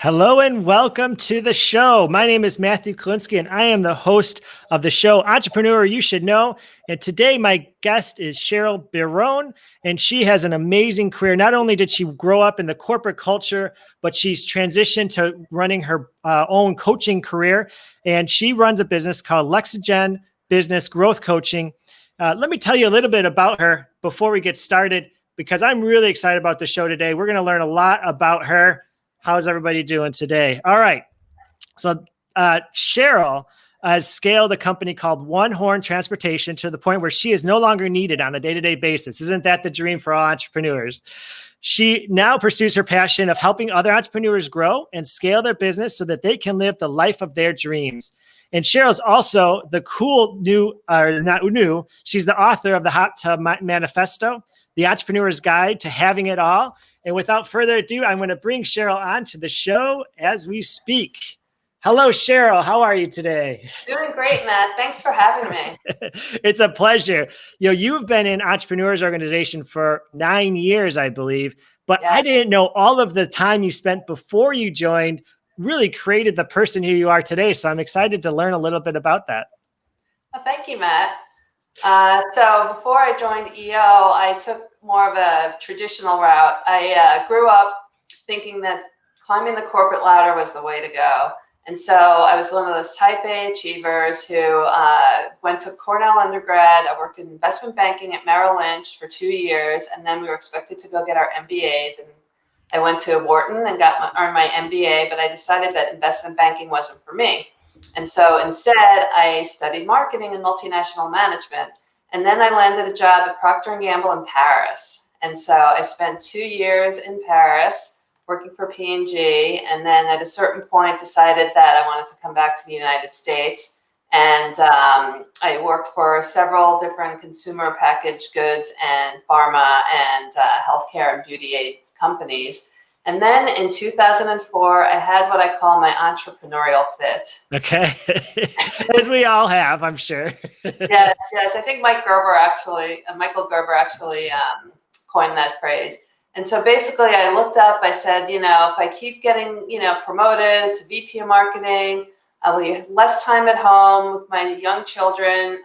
Hello and welcome to the show. My name is Matthew Kalinsky and I am the host of the show Entrepreneur You Should Know. And today my guest is Cheryl Biron, and she has an amazing career. Not only did she grow up in the corporate culture, but she's transitioned to running her own coaching career. And she runs a business called Lexagen Business Growth Coaching. Let me tell you a little bit about her before we get started, because I'm really excited about the show today. We're going to learn a lot about her. How's everybody doing today? All right. So Cheryl has scaled a company called One Horn Transportation to the point where she is no longer needed on a day-to-day basis. Isn't that the dream for all entrepreneurs? She now pursues her passion of helping other entrepreneurs grow and scale their business so that they can live the life of their dreams. And Cheryl's also the cool she's the author of the Hot Tub Manifesto, the Entrepreneur's Guide to Having It All. And without further ado, I'm going to bring Cheryl on to the show as we speak. Hello, Cheryl. How are you today? Doing great, Matt. Thanks for having me. It's a pleasure. You've been in Entrepreneurs Organization for 9 years, I believe, but yeah. I didn't know all of the time you spent before you joined really created the person who you are today. So I'm excited to learn a little bit about that. Well, thank you, Matt. So before I joined EO, I took more of a traditional route. I grew up thinking that climbing the corporate ladder was the way to go. And so I was one of those type A achievers who went to Cornell undergrad. I worked in investment banking at Merrill Lynch for 2 years, and then we were expected to go get our MBAs. And I went to Wharton and earned my MBA, but I decided that investment banking wasn't for me. And so instead, I studied marketing and multinational management. And then I landed a job at Procter & Gamble in Paris. And so I spent 2 years in Paris working for P&G. And then at a certain point, decided that I wanted to come back to the United States. And I worked for several different consumer packaged goods and pharma and healthcare and beauty aid companies. And then in 2004, I had what I call my entrepreneurial fit. Okay. As we all have, I'm sure. Yes. I think Michael Gerber actually coined that phrase. And so basically I looked up, I said, if I keep getting, promoted to VP of marketing, I will have less time at home with my young children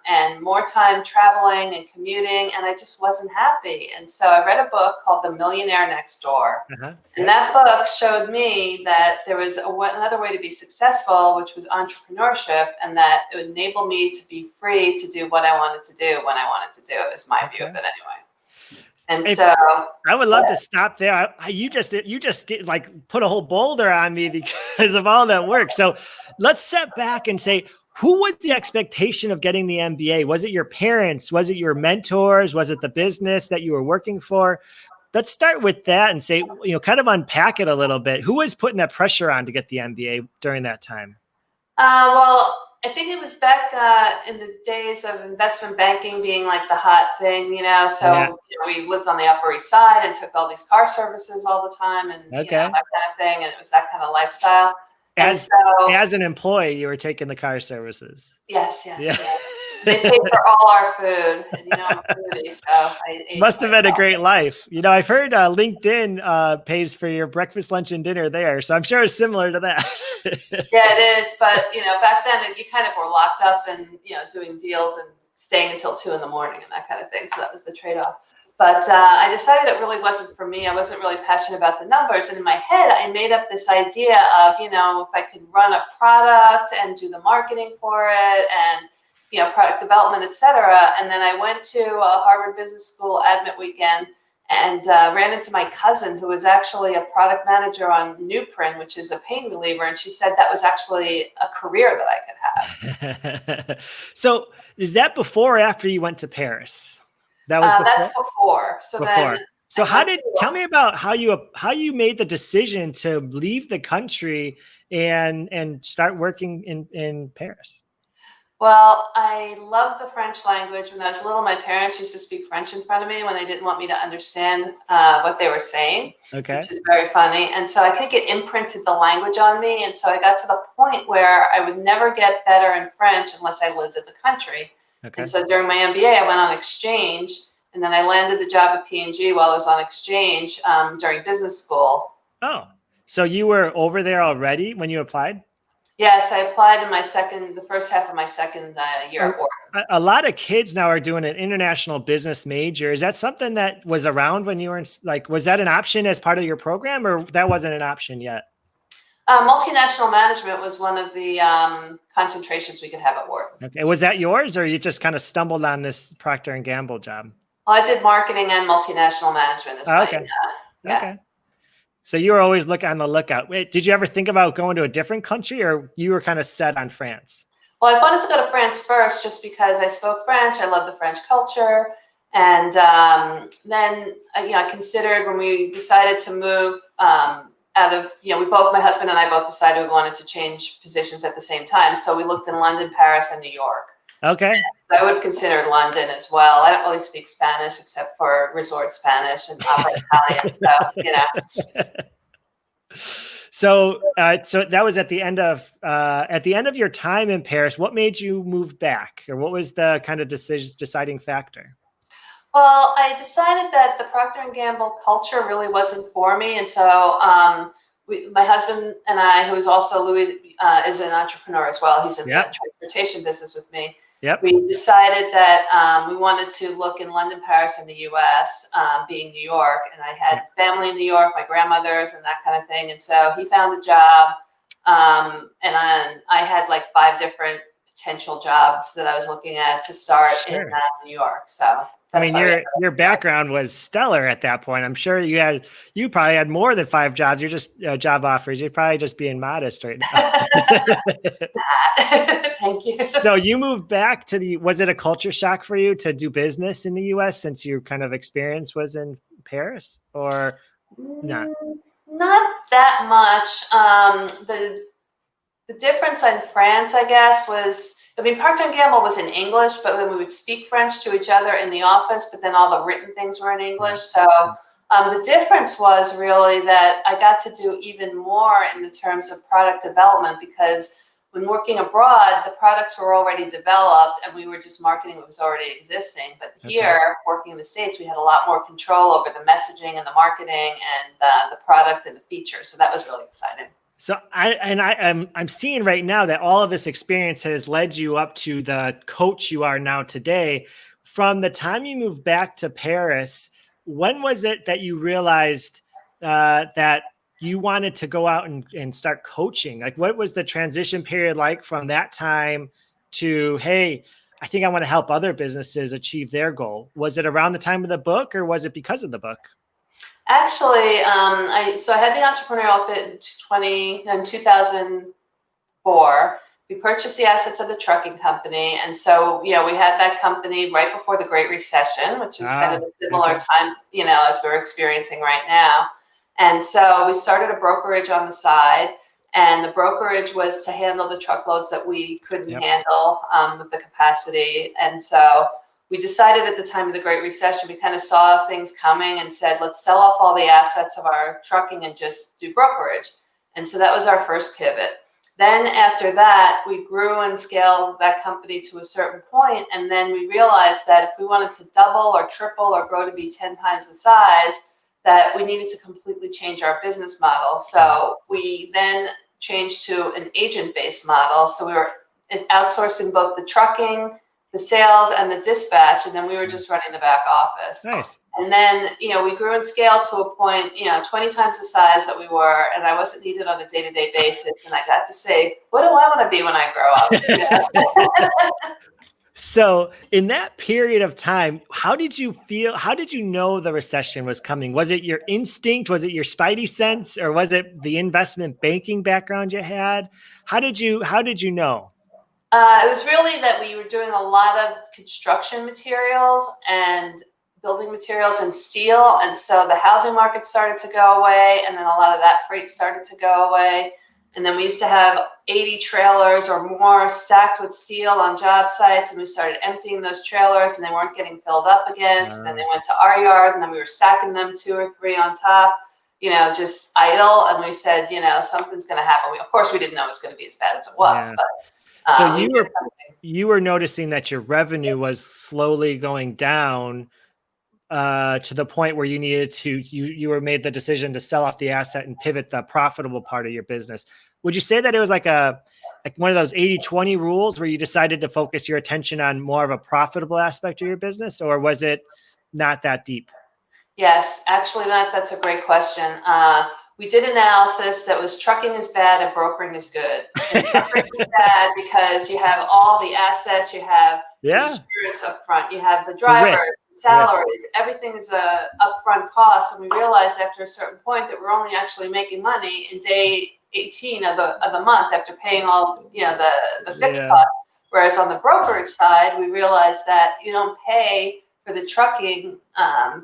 and more time traveling and commuting. And I just wasn't happy. And so I read a book called The Millionaire Next Door. Uh-huh. And that book showed me that there was another way to be successful, which was entrepreneurship, and that it would enable me to be free to do what I wanted to do when I wanted to do it, is my view of it anyway. And so I would love to stop there. You just put a whole boulder on me because of all that work. So let's step back and say, who was the expectation of getting the MBA? Was it your parents? Was it your mentors? Was it the business that you were working for? Let's start with that and say, kind of unpack it a little bit. Who was putting that pressure on to get the MBA during that time? Well, I think it was back in the days of investment banking being like the hot thing, So Yeah. We lived on the Upper East Side and took all these car services all the time, and that kind of thing, and it was that kind of lifestyle. As an employee, you were taking the car services. Yes. They paid for all our food, and I'm a foodie, so I ate. Must have been a great life. I've heard LinkedIn pays for your breakfast, lunch, and dinner there, so I'm sure it's similar to that. Yeah, it is. But back then you kind of were locked up and doing deals and staying until 2 a.m. and that kind of thing. So that was the trade-off. But I decided it really wasn't for me. I wasn't really passionate about the numbers. And in my head, I made up this idea of, if I could run a product and do the marketing for it and, product development, et cetera. And then I went to a Harvard Business School admit weekend and ran into my cousin, who was actually a product manager on Nuprin, which is a pain reliever. And she said that was actually a career that I could have. So is that before or after you went to Paris? That was before? That's before. So tell me about how you made the decision to leave the country and start working in Paris? Well, I love the French language. When I was little, my parents used to speak French in front of me when they didn't want me to understand what they were saying, which is very funny. And so I think it imprinted the language on me. And so I got to the point where I would never get better in French unless I lived in the country. Okay. And so during my MBA, I went on exchange, and then I landed the job at P&G while I was on exchange during business school. Oh, So you were over there already when you applied? Yes, I applied in the first half of my second year A, at work. a lot of kids now are doing an international business major. Is that something that was around when you were in, like, was that an option as part of your program, or that wasn't an option yet? Multinational management was one of the concentrations we could have at work. Okay. Was that yours, or you just kind of stumbled on this Procter and Gamble job? Well, I did marketing and multinational management as Oh, my, okay. yeah. Okay. So you were always on the lookout. Wait, did you ever think about going to a different country, or you were kind of set on France? Well, I wanted to go to France first just because I spoke French. I love the French culture. And then, I considered when we decided to move out of, my husband and I both decided we wanted to change positions at the same time. So we looked in London, Paris, and New York. Okay. So I would have considered London as well. I don't really speak Spanish except for resort Spanish and opera Italian. So, So that was at the end of your time in Paris. What made you move back, or what was the kind of deciding factor? Well, I decided that the Procter and Gamble culture really wasn't for me, and so my husband and I, who is also Louis, is an entrepreneur as well. He's in the transportation business with me. Yep. We decided that we wanted to look in London, Paris, and the U.S., being New York, and I had family in New York, my grandmother's, and that kind of thing. And so he found a job, and I had like 5 different potential jobs that I was looking at to start in New York. So. I mean, your background was stellar at that point. I'm sure you probably had more than 5 jobs. You're just job offers. You're probably just being modest right now. Thank you. So you moved back was it a culture shock for you to do business in the US since your kind of experience was in Paris, or not? Not that much. The difference in France, I guess, was, Procter & Gamble was in English, but then we would speak French to each other in the office, but then all the written things were in English. So the difference was really that I got to do even more in the terms of product development, because when working abroad, the products were already developed and we were just marketing what was already existing. But here, working in the States, we had a lot more control over the messaging and the marketing and the product and the features. So that was really exciting. So I'm seeing right now that all of this experience has led you up to the coach you are now today. From the time you moved back to Paris, when was it that you realized that you wanted to go out and start coaching? Like, what was the transition period like from that time to, hey, I think I want to help other businesses achieve their goal? Was it around the time of the book, or was it because of the book? Actually, I had the entrepreneurial fit in 2004. We purchased the assets of the trucking company, and so we had that company right before the Great Recession, which is kind of a similar time, as we're experiencing right now. And so we started a brokerage on the side, and the brokerage was to handle the truckloads that we couldn't handle with the capacity. And so we decided at the time of the Great Recession, we kind of saw things coming and said, let's sell off all the assets of our trucking and just do brokerage. And so that was our first pivot. Then after that, we grew and scaled that company to a certain point. And then we realized that if we wanted to double or triple or grow to be 10 times the size, that we needed to completely change our business model. So we then changed to an agent-based model. So we were outsourcing both the trucking, the sales, and the dispatch, and then we were just running the back office. Nice. And then, we grew and scaled to a point, 20 times the size that we were, and I wasn't needed on a day-to-day basis. And I got to say, what do I want to be when I grow up? So in that period of time, how did you feel? How did you know the recession was coming? Was it your instinct? Was it your spidey sense? Or was it the investment banking background you had? How did you know? It was really that we were doing a lot of construction materials and building materials and steel. And so the housing market started to go away, and then a lot of that freight started to go away. And then we used to have 80 trailers or more stacked with steel on job sites, and we started emptying those trailers, and they weren't getting filled up again. So then they went to our yard, and then we were stacking them 2 or 3 on top, just idle. And we said, something's going to happen. Of course, we didn't know it was going to be as bad as it was, but so you were noticing that your revenue was slowly going down to the point where you were made the decision to sell off the asset and pivot the profitable part of your business. Would you say that it was like one of those 80-20 rules where you decided to focus your attention on more of a profitable aspect of your business, or was it not that deep? Yes, actually, Matt, that's a great question. We did analysis that was trucking is bad and brokering is good. And trucking is bad because you have all the assets, you have the Yeah. insurance up front, you have the The drivers, risk. salaries, everything is a upfront cost. And we realized after a certain point that we're only actually making money in day 18 of the month after paying all the fixed Yeah. costs. Whereas on the brokerage side, we realized that you don't pay for the trucking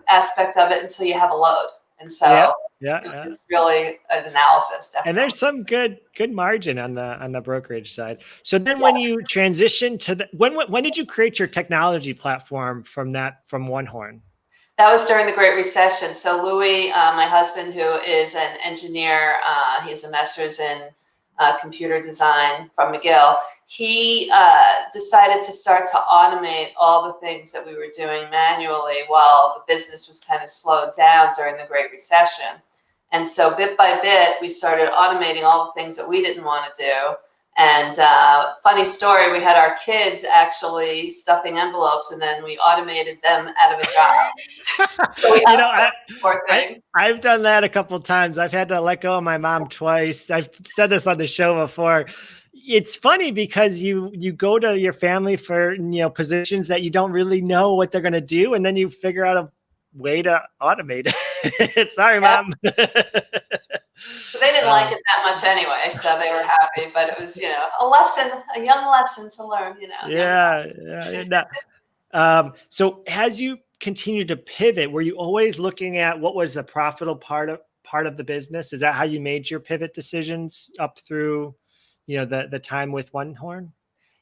aspect of it until you have a load. And so it's really an analysis, definitely. And there's some good margin on the brokerage side. So then when you transition to when did you create your technology platform from One Horn? That was during the Great Recession. So Louis, my husband, who is an engineer, he has a master's in computer design from McGill. He decided to start to automate all the things that we were doing manually while the business was kind of slowed down during the Great Recession. And so bit by bit, we started automating all the things that we didn't want to do. And funny story, we had our kids actually stuffing envelopes, and then we automated them out of a job. So I've done that a couple of times. I've had to let go of my mom twice. I've said this on the show before. It's funny because you go to your family for positions that you don't really know what they're going to do, and then you figure out a way to automate it. Sorry, Mom. So they didn't like it that much anyway, so they were happy. But it was, a young lesson to learn. So as you continue to pivot, were you always looking at what was the profitable part of the business? Is that how you made your pivot decisions up through, the time with One Horn?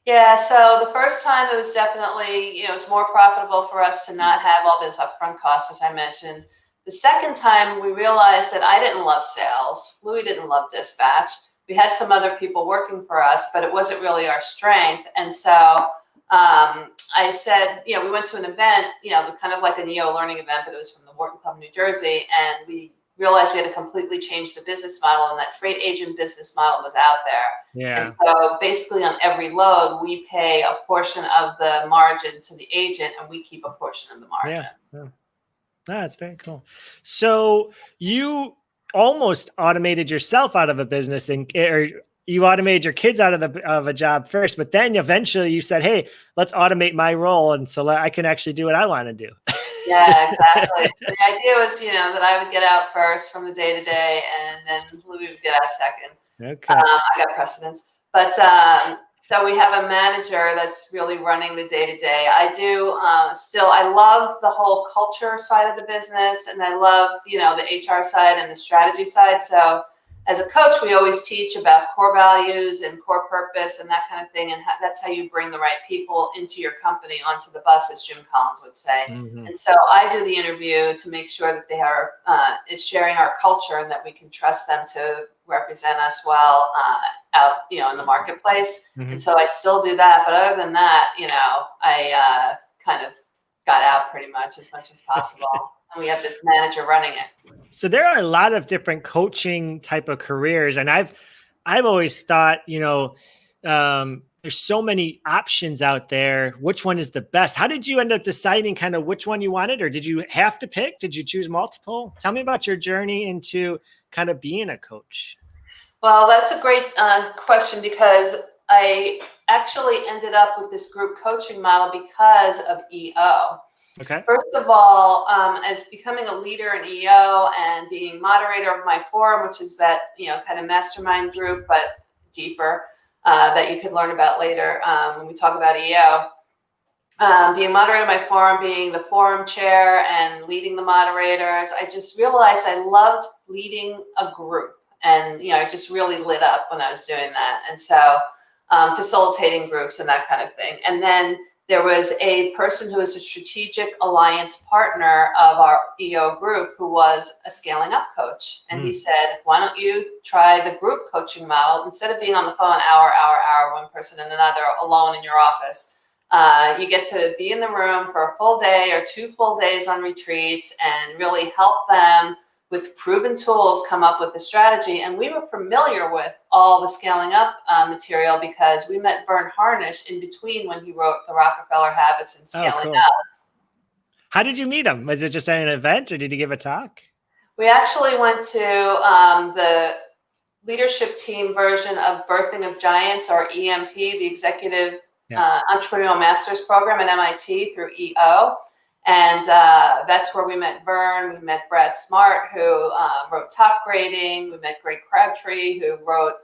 Yeah, so the first time it was definitely, it was more profitable for us to not have all those upfront costs, as I mentioned. The second time we realized that I didn't love sales. Louis didn't love dispatch. We had some other people working for us, but it wasn't really our strength. And so I said, we went to an event, kind of like an EO learning event, but it was from the Wharton Club, New Jersey. And we realized we had to completely change the business model, and that freight agent business model was out there. Yeah. And so basically on every load, we pay a portion of the margin to the agent, and we keep a portion of the margin. Yeah. That's very cool. So you almost automated yourself out of a business, or you automated your kids out of a job first, but then eventually you said, hey, let's automate my role. And so I can actually do what I want to do. Yeah, exactly. The idea was, that I would get out first from the day to day, and then Louis would get out second. Okay. I got precedence. But so we have a manager that's really running the day to day. I do I love the whole culture side of the business, and I love, the HR side and the strategy side. So as a coach, we always teach about core values and core purpose and that kind of thing. And that's how you bring the right people into your company, onto the bus, as Jim Collins would say. Mm-hmm. And so I do the interview to make sure that they are is sharing our culture, and that we can trust them to represent us well out, in the marketplace. Mm-hmm. And so I still do that. But other than that, I kind of got out pretty much as possible. And we have this manager running it. So there are a lot of different coaching type of careers. And I've always thought, there's so many options out there. Which one is the best? How did you end up deciding kind of which one you wanted, or did you have to pick? Did you choose multiple? Tell me about your journey into kind of being a coach. Well, that's a great question, because I actually ended up with this group coaching model because of EO. Okay. First of all, as becoming a leader in EO and being moderator of my forum, which is that, kind of mastermind group, but deeper, that you could learn about later when we talk about EO. Being moderator of my forum, being the forum chair and leading the moderators, I just realized I loved leading a group. And, I just really lit up when I was doing that. And so facilitating groups and that kind of thing. And then there was a person who was a strategic alliance partner of our EO group who was a scaling up coach. And he said, why don't you try the group coaching model instead of being on the phone hour, one person and another alone in your office? You get to be in the room for a full day or 2 full days on retreats and really help them with proven tools come up with the strategy. And we were familiar with all the scaling up material because we met Vern Harnish in between when he wrote The Rockefeller Habits and Oh, Scaling cool. Up. How did you meet him? Was it just at an event or did he give a talk? We actually went to the leadership team version of Birthing of Giants, or EMP, the Executive Entrepreneurial Masters Program at MIT through EO. And that's where we met Vern. We met Brad Smart, who wrote Top Grading. We met Greg Crabtree, who wrote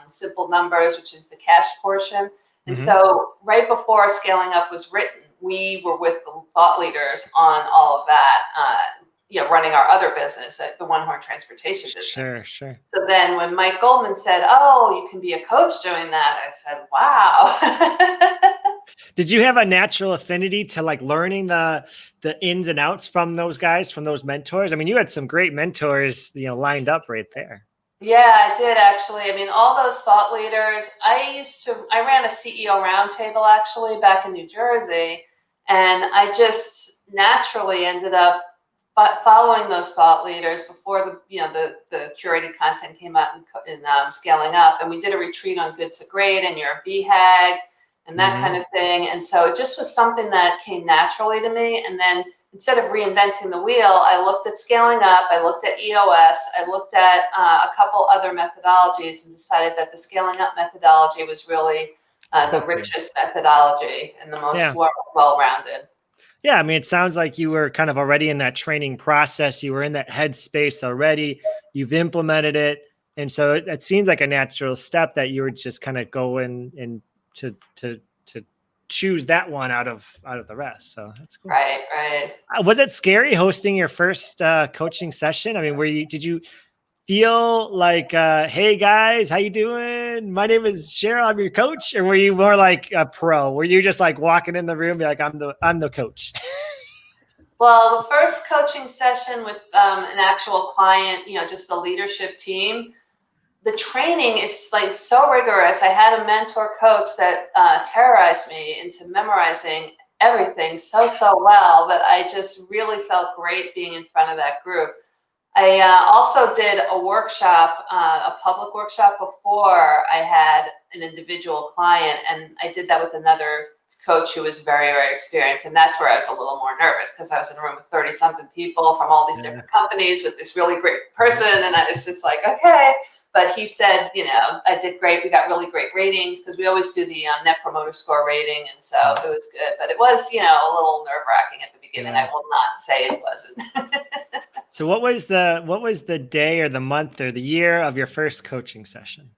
Simple Numbers, which is the cash portion. And so right before Scaling Up was written, we were with the thought leaders on all of that, running our other business, the One Horn Transportation business. Sure. So then when Mike Goldman said, "Oh, you can be a coach doing that," I said, "Wow." Did you have a natural affinity to like learning the ins and outs from those guys, from those mentors? I mean, you had some great mentors, lined up right there. Yeah, I did actually. I mean, all those thought leaders, I ran a CEO roundtable actually back in New Jersey, and I just naturally ended up following those thought leaders before the curated content came out in Scaling Up. And we did a retreat on Good to Great and your BHAG and that kind of thing. And so it just was something that came naturally to me. And then instead of reinventing the wheel, I looked at Scaling Up, I looked at EOS, I looked at a couple other methodologies and decided that the Scaling Up methodology was really the richest methodology and the most well-rounded. Yeah, I mean, it sounds like you were kind of already in that training process. You were in that headspace already. You've implemented it. And so it seems like a natural step that you were just kind of going and to choose that one out of the rest. So that's cool. Right. Was it scary hosting your first coaching session? I mean, did you feel like, hey guys, how you doing? My name is Cheryl, I'm your coach. Or were you more like a pro? Were you just like walking in the room, be like, I'm the coach? Well, the first coaching session with an actual client, just the leadership team, the training is like so rigorous. I had a mentor coach that terrorized me into memorizing everything so well that I just really felt great being in front of that group. I also did a workshop, a public workshop before I had an individual client, and I did that with another coach who was very, very experienced. And that's where I was a little more nervous because I was in a room with 30-something people from all these different companies with this really great person. And I was just like, okay. But he said, I did great. We got really great ratings because we always do the Net Promoter Score rating. And so it was good. But it was, a little nerve-wracking at the beginning. I will not say it wasn't. So what was the day or the month or the year of your first coaching session?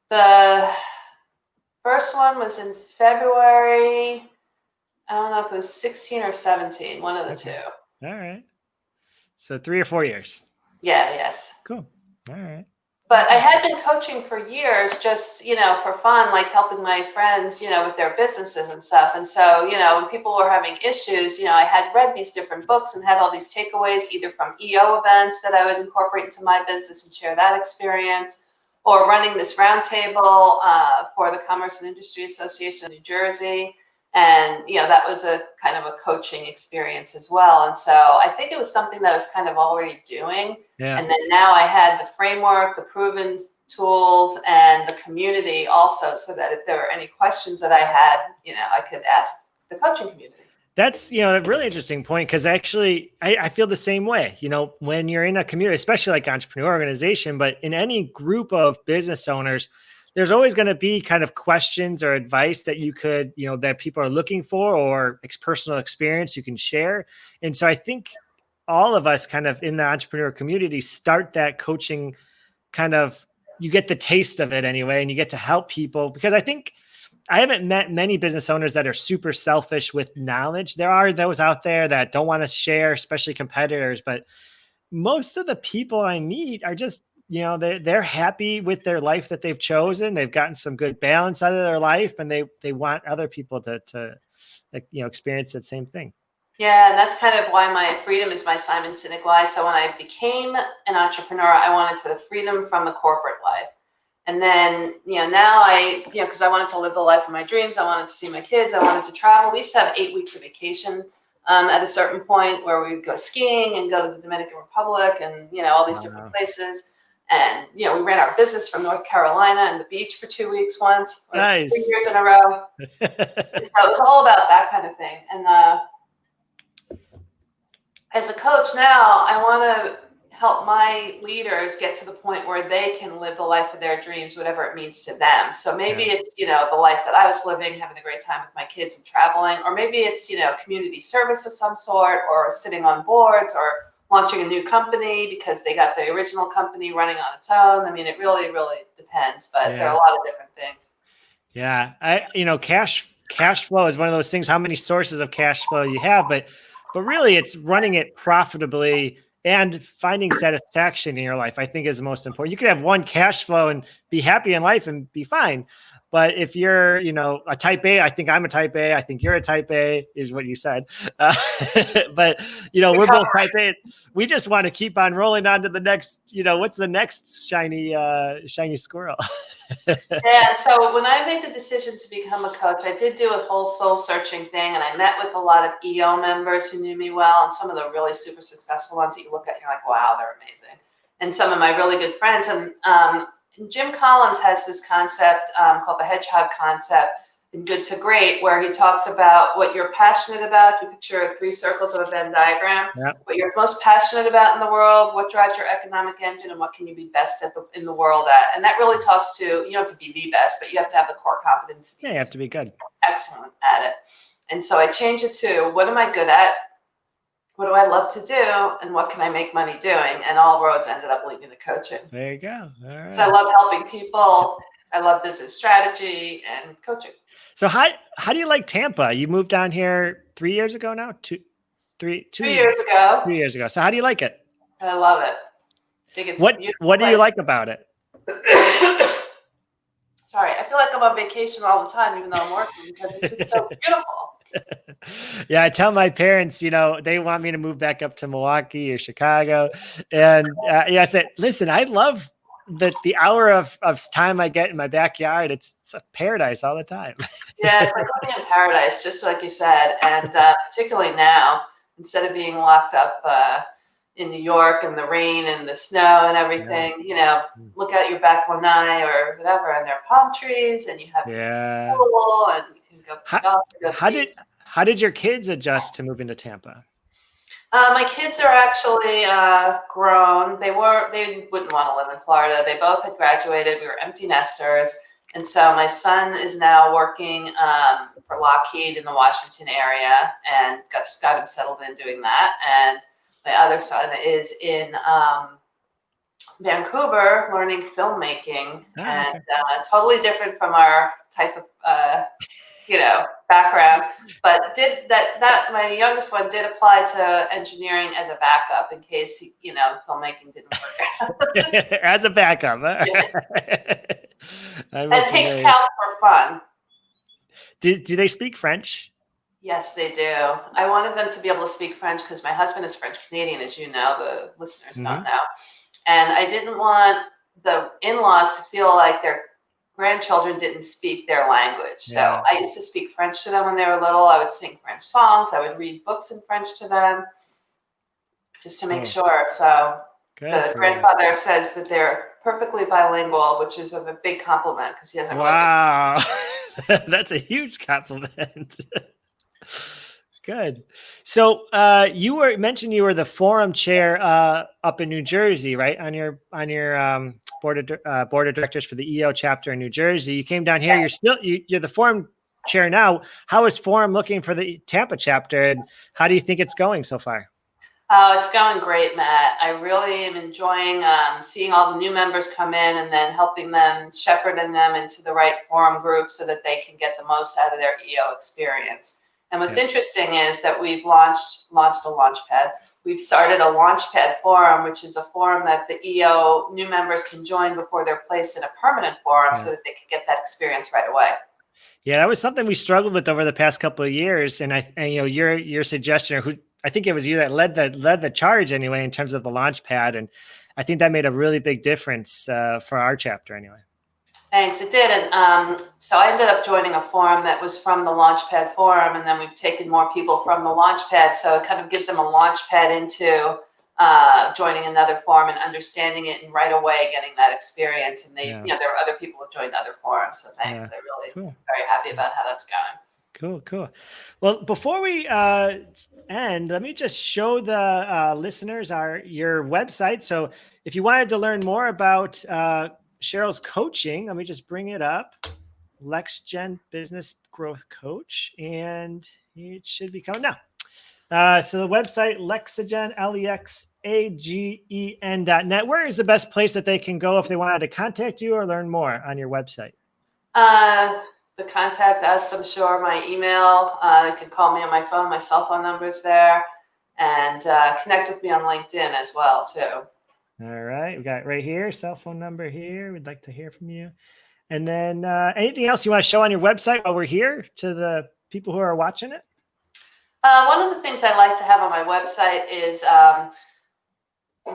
The first one was in February. I don't know if it was 16 or 17, one of the two. All right. So 3 or 4 years. Yeah, yes. Cool. All right. But I had been coaching for years, just, for fun, like helping my friends, with their businesses and stuff. And so, when people were having issues, I had read these different books and had all these takeaways, either from EO events that I would incorporate into my business and share that experience, or running this roundtable for the Commerce and Industry Association of New Jersey. And, that was a kind of a coaching experience as well. And so I think it was something that I was kind of already doing. Yeah. And then now I had the framework, the proven tools, and the community also, so that if there were any questions that I had, I could ask the coaching community. That's, a really interesting point, because actually I feel the same way, when you're in a community, especially like entrepreneur organization, but in any group of business owners, there's always going to be kind of questions or advice that you could, that people are looking for, or personal experience you can share. And so I think all of us kind of in the entrepreneur community start that coaching you get the taste of it anyway, and you get to help people, because I think I haven't met many business owners that are super selfish with knowledge. There are those out there that don't want to share, especially competitors, but most of the people I meet are just, they're happy with their life that they've chosen. They've gotten some good balance out of their life, and they want other people to experience that same thing. Yeah, and that's kind of why my freedom is my Simon Sinek why. So when I became an entrepreneur, I wanted the freedom from the corporate life. And then, now because I wanted to live the life of my dreams, I wanted to see my kids, I wanted to travel. We used to have 8 weeks of vacation at a certain point where we would go skiing and go to the Dominican Republic and, all these different places. And, we ran our business from North Carolina and the beach for 2 weeks once, Nice. 3 years in a row. And so it was all about that kind of thing. And as a coach now, I want to help my leaders get to the point where they can live the life of their dreams, whatever it means to them. So maybe it's, the life that I was living, having a great time with my kids and traveling, or maybe it's, community service of some sort, or sitting on boards, or launching a new company because they got the original company running on its own. I mean, it really, really depends, but there are a lot of different things. Yeah. Cash flow is one of those things, how many sources of cash flow you have, but really it's running it profitably and finding satisfaction in your life, I think, is the most important. You could have one cash flow and be happy in life and be fine. But if you're, a type A, I think I'm a type A. I think you're a type A, is what you said. But, we're both type A. We just want to keep on rolling on to the next, what's the next shiny squirrel? Yeah. So when I made the decision to become a coach, I did do a whole soul searching thing. And I met with a lot of EO members who knew me well. And some of the really super successful ones that you look at and you're like, wow, they're amazing. And some of my really good friends. And Jim Collins has this concept called the hedgehog concept in Good to Great, where he talks about what you're passionate about. If you picture 3 circles of a Venn diagram, what you're most passionate about in the world, what drives your economic engine, and what can you be best in the world at. And that really talks to, you don't have to be the best, but you have to have the core competence. Yeah, you have to be good. Excellent at it. And so I changed it to, what am I good at? What do I love to do? And what can I make money doing? And all roads ended up leading to coaching. There you go. All right. So I love helping people. I love business strategy and coaching. So how do you like Tampa? You moved down here 3 years ago now? 2 years ago. 3 years ago. So how do you like it? I love it. I think it's what do you like about it? Sorry, I feel like I'm on vacation all the time, even though I'm working, because it's just so beautiful. Yeah, I tell my parents, they want me to move back up to Milwaukee or Chicago. And I said, listen, I love the hour of time I get in my backyard. It's a paradise all the time. Yeah, it's like living in paradise, just like you said. And particularly now, instead of being locked up in New York and the rain and the snow and everything, look out your back lanai or whatever, and there are palm trees, and you have a pool, and you can go. How did your kids adjust to moving to Tampa? My kids are actually grown. They wouldn't want to live in Florida. They both had graduated. We were empty nesters. And so my son is now working for Lockheed in the Washington area and got him settled in doing that. And my other son is in Vancouver learning filmmaking, and totally different from our type of background, but my youngest one did apply to engineering as a backup in case filmmaking didn't work out. As a backup, huh? Yes. It takes talent for fun. Do they speak French? Yes, they do. I wanted them to be able to speak French because my husband is French Canadian, as you know, the listeners don't know. And I didn't want the in-laws to feel like their grandchildren didn't speak their language. So I used to speak French to them when they were little. I would sing French songs. I would read books in French to them just to make sure. So the grandfather says that they're perfectly bilingual, which is a big compliment because he hasn't. Wow. That's a huge compliment. Good. So you mentioned you were the forum chair up in New Jersey, right? On your board of directors for the EO chapter in New Jersey. You came down here. You're the forum chair now. How is forum looking for the Tampa chapter, and how do you think it's going so far? Oh, it's going great, Matt. I really am enjoying seeing all the new members come in and then helping them, shepherding them into the right forum group so that they can get the most out of their EO experience. And what's interesting is that we've launched a launchpad. We've started a launchpad forum, which is a forum that the EO new members can join before they're placed in a permanent forum so that they can get that experience right away. Yeah, that was something we struggled with over the past couple of years. And your suggestion, who I think it was you that led the charge anyway in terms of the launchpad, and I think that made a really big difference for our chapter anyway. Thanks. It did. And so I ended up joining a forum that was from the Launchpad forum, and then we've taken more people from the Launchpad. So it kind of gives them a launchpad into joining another forum and understanding it, and right away getting that experience. And they, there are other people who joined other forums. So thanks. They're really very happy about how that's going. Cool, cool. Well, before we end, let me just show the listeners your website. So if you wanted to learn more about Cheryl's coaching, let me just bring it up. LexGen Business Growth Coach, and it should be coming now. So the website, Lexagen, LEXAGEN.net. Where is the best place that they can go if they wanted to contact you or learn more on your website? The contact us, I'm sure, my email. They can call me on my phone. My cell phone number is there. And connect with me on LinkedIn as well, too. All right. We got it right here. Cell phone number here. We'd like to hear from you. And then anything else you want to show on your website while we're here to the people who are watching it? One of the things I like to have on my website is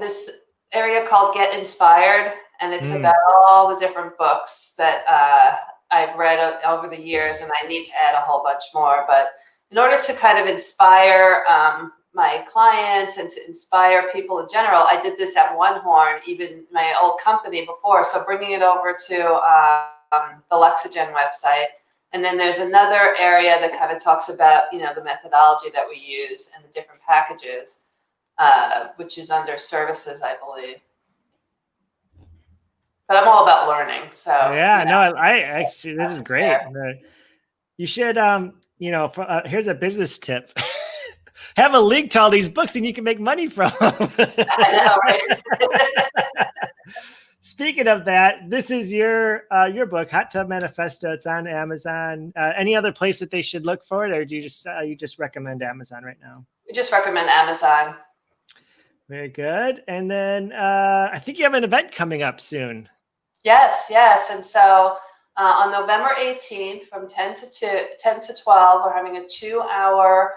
this area called Get Inspired. And it's about all the different books that I've read over the years, and I need to add a whole bunch more. But in order to kind of inspire my clients and to inspire people in general, I did this at One Horn, even my old company before. So bringing it over to the Lexagen website. And then there's another area that kind of talks about, the methodology that we use and the different packages, which is under services, I believe. But I'm all about learning. So yeah, no, I actually, this is great. You should, here's a business tip. Have a link to all these books and you can make money from them. I know, right? Speaking of that, this is your book, Hot Tub Manifesto. It's on Amazon. Any other place that they should look for it, or do you just recommend Amazon right now? We just recommend Amazon. Very good. And then I think you have an event coming up soon. Yes. And so on November 18th from 10 to 12, we're having a 2-hour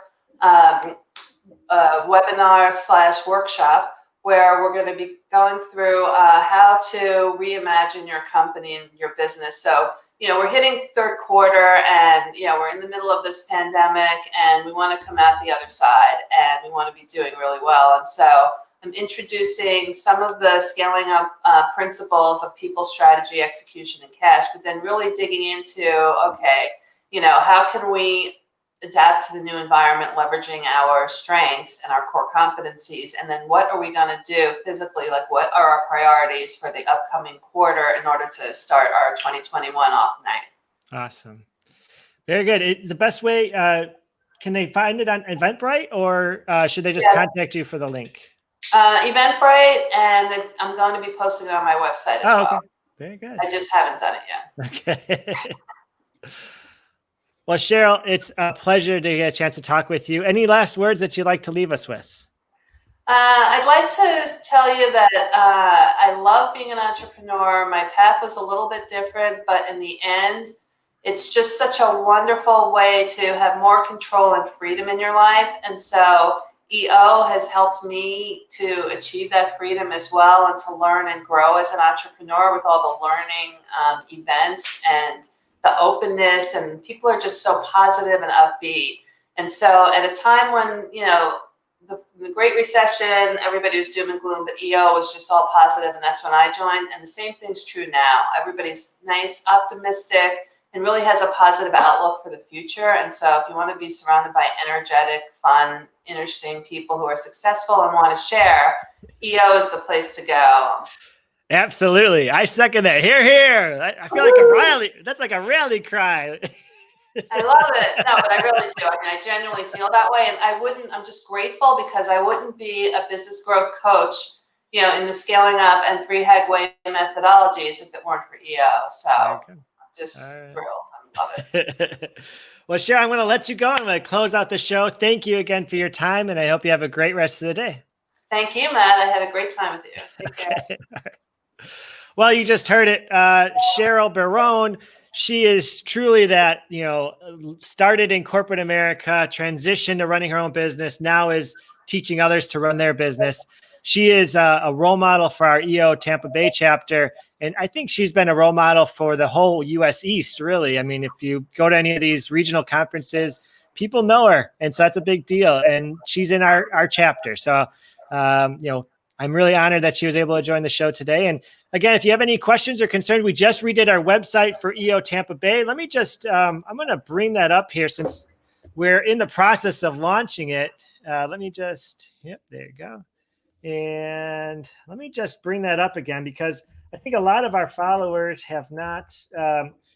webinar/workshop where we're going to be going through how to reimagine your company and your business. So, we're hitting third quarter, and, we're in the middle of this pandemic, and we want to come out the other side, and we want to be doing really well. And so I'm introducing some of the scaling up principles of people, strategy, execution, and cash, but then really digging into, okay, how can we adapt to the new environment, leveraging our strengths and our core competencies, and then what are we going to do physically? Like, what are our priorities for the upcoming quarter in order to start our 2021 off night? Awesome. Very good. The best way, can they find it on Eventbrite, or should they just contact you for the link? Eventbrite, and then I'm going to be posting it on my website as well. Okay. Very good. I just haven't done it yet. Okay. Well, Cheryl, it's a pleasure to get a chance to talk with you. Any last words that you'd like to leave us with? I'd like to tell you that I love being an entrepreneur. My path was a little bit different, but in the end, it's just such a wonderful way to have more control and freedom in your life. And so EO has helped me to achieve that freedom as well, and to learn and grow as an entrepreneur with all the learning events and the openness, and people are just so positive and upbeat. And so at a time when, the Great Recession, everybody was doom and gloom, but EO was just all positive, and that's when I joined. And the same thing's true now. Everybody's nice, optimistic, and really has a positive outlook for the future. And so if you want to be surrounded by energetic, fun, interesting people who are successful and want to share, EO is the place to go. Absolutely. I second that. Hear, hear. I feel like a rally. That's like a rally cry. I love it. No, but I really do. I mean, I genuinely feel that way. And I'm just grateful, because I wouldn't be a business growth coach, in the scaling up and 3-HAG way methodologies if it weren't for EO. So I'm just thrilled. I love it. Well, Cheryl, I'm going to let you go. I'm going to close out the show. Thank you again for your time, and I hope you have a great rest of the day. Thank you, Matt. I had a great time with you. Take care. Well, you just heard it. Cheryl Biron, she is truly that, started in corporate America, transitioned to running her own business, now is teaching others to run their business. she is a role model for our EO Tampa Bay chapter. And I think she's been a role model for the whole US East, really. I mean, if you go to any of these regional conferences, people know her. And so that's a big deal. And she's in our chapter. So, I'm really honored that she was able to join the show today. And again, if you have any questions or concerns, we just redid our website for EO Tampa Bay. Let me just, I'm going to bring that up here since we're in the process of launching it. Let me just, there you go. And let me just bring that up again, because I think a lot of our followers have not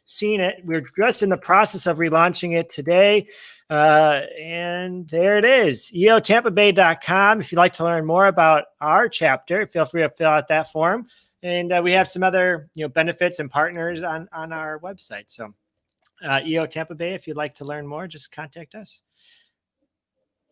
seen it. We're just in the process of relaunching it today. And there it is, eotampabay.com. If you'd like to learn more about our chapter, feel free to fill out that form. And we have some other benefits and partners on our website. So EO Tampa Bay, if you'd like to learn more, just contact us.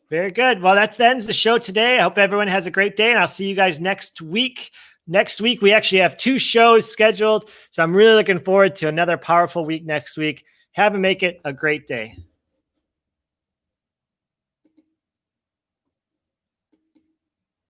Very good. Well, that ends the show today. I hope everyone has a great day, and I'll see you guys next week. Next week, we actually have 2 shows scheduled. So I'm really looking forward to another powerful week next week. Have and make it a great day.